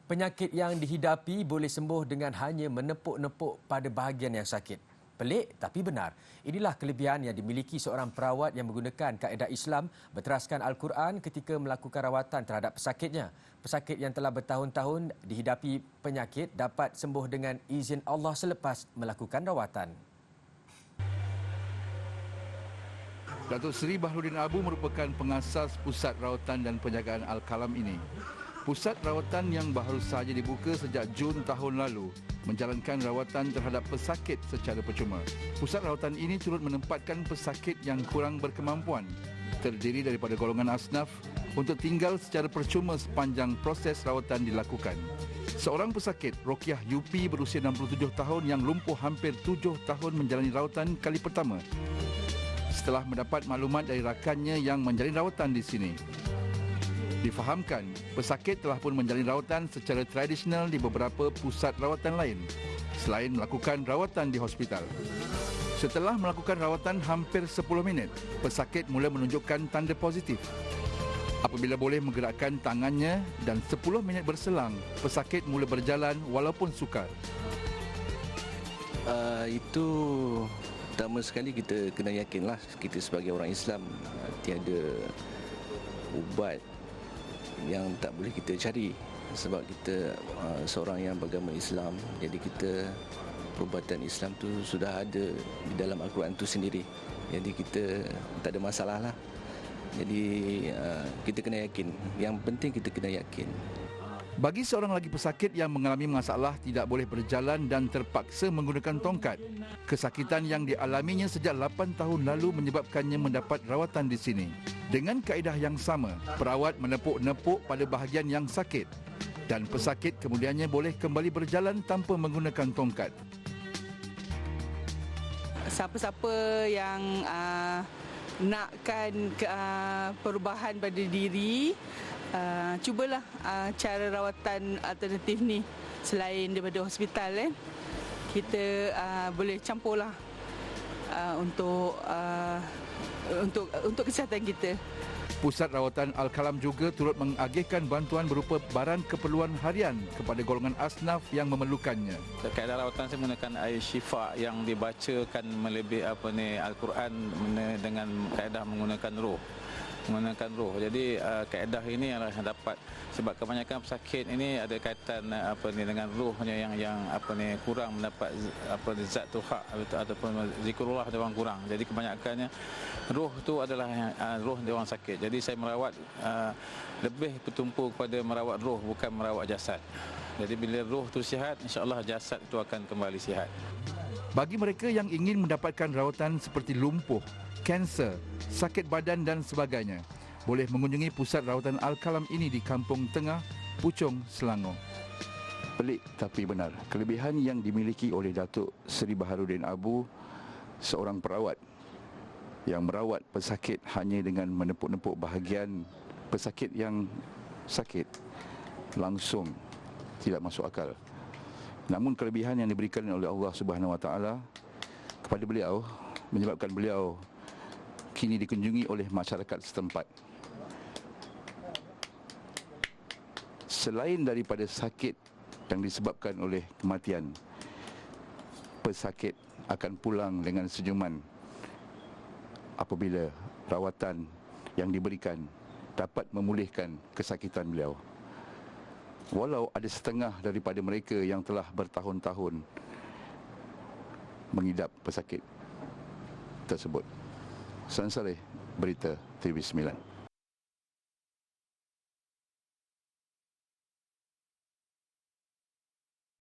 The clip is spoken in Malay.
Penyakit yang dihidapi boleh sembuh dengan hanya menepuk-nepuk pada bahagian yang sakit. Pelik tapi benar. Inilah kelebihan yang dimiliki seorang perawat yang menggunakan kaedah Islam berteraskan Al-Quran ketika melakukan rawatan terhadap pesakitnya. Pesakit yang telah bertahun-tahun dihidapi penyakit dapat sembuh dengan izin Allah selepas melakukan rawatan. Datuk Seri Baharudin Abu merupakan pengasas Pusat Rawatan dan Penjagaan Al-Kalam ini. Pusat rawatan yang baru sahaja dibuka sejak Jun tahun lalu menjalankan rawatan terhadap pesakit secara percuma. Pusat rawatan ini turut menempatkan pesakit yang kurang berkemampuan, terdiri daripada golongan asnaf, untuk tinggal secara percuma sepanjang proses rawatan dilakukan. Seorang pesakit, Rokiah Yupi berusia 67 tahun yang lumpuh hampir 7 tahun menjalani rawatan kali pertama setelah mendapat maklumat dari rakannya yang menjalani rawatan di sini. Difahamkan, pesakit telah pun menjalani rawatan secara tradisional di beberapa pusat rawatan lain selain melakukan rawatan di hospital. Setelah melakukan rawatan hampir 10 minit, pesakit mula menunjukkan tanda positif. Apabila boleh menggerakkan tangannya dan 10 minit berselang, pesakit mula berjalan walaupun sukar. Itu pertama sekali kita kena yakinlah, kita sebagai orang Islam tiada ubat yang tak boleh kita cari, sebab kita seorang yang beragama Islam. Jadi kita perubatan Islam tu sudah ada di dalam Al-Quran tu sendiri. Jadi kita tak ada masalah lah. Jadi kita kena yakin. Yang penting kita kena yakin. Bagi seorang lagi pesakit yang mengalami masalah tidak boleh berjalan dan terpaksa menggunakan tongkat, kesakitan yang dialaminya sejak 8 tahun lalu menyebabkannya mendapat rawatan di sini. Dengan kaedah yang sama, perawat menepuk-nepuk pada bahagian yang sakit dan pesakit kemudiannya boleh kembali berjalan tanpa menggunakan tongkat. Siapa-siapa yang nakkan perubahan pada diri, cubalah cara rawatan alternatif ni. Selain daripada hospital, kita boleh campurlah untuk kesihatan kita. Pusat Rawatan Al-Kalam juga turut mengagihkan bantuan berupa barang keperluan harian kepada golongan asnaf yang memerlukannya. Kaedah rawatan saya menggunakan air syifa yang dibacakan melebihi Al-Quran dengan kaedah menggunakan roh. Jadi kaedah ini yang dapat, sebab kebanyakan pesakit ini ada kaitan dengan rohnya yang kurang mendapat zat tuhak ataupun zikrullah dia orang kurang. Jadi kebanyakannya roh tu adalah roh dia orang sakit. Jadi saya merawat lebih bertumpu kepada merawat roh, bukan merawat jasad. Jadi bila roh tu sihat, insya-Allah jasad itu akan kembali sihat. Bagi mereka yang ingin mendapatkan rawatan seperti lumpuh, kanser, sakit badan dan sebagainya, boleh mengunjungi Pusat Rawatan Al-Kalam ini di Kampung Tengah, Puchong, Selangor. Pelik tapi benar. Kelebihan yang dimiliki oleh Datuk Seri Baharudin Abu, seorang perawat yang merawat pesakit hanya dengan menepuk-nepuk bahagian pesakit yang sakit, langsung tidak masuk akal. Namun kelebihan yang diberikan oleh Allah Subhanahu Wa Taala kepada beliau menyebabkan beliau kini dikunjungi oleh masyarakat setempat. Selain daripada sakit yang disebabkan oleh kematian, pesakit akan pulang dengan senyuman apabila rawatan yang diberikan dapat memulihkan kesakitan beliau. Walau ada setengah daripada mereka yang telah bertahun-tahun mengidap pesakit tersebut. San Saleh, Berita TV9.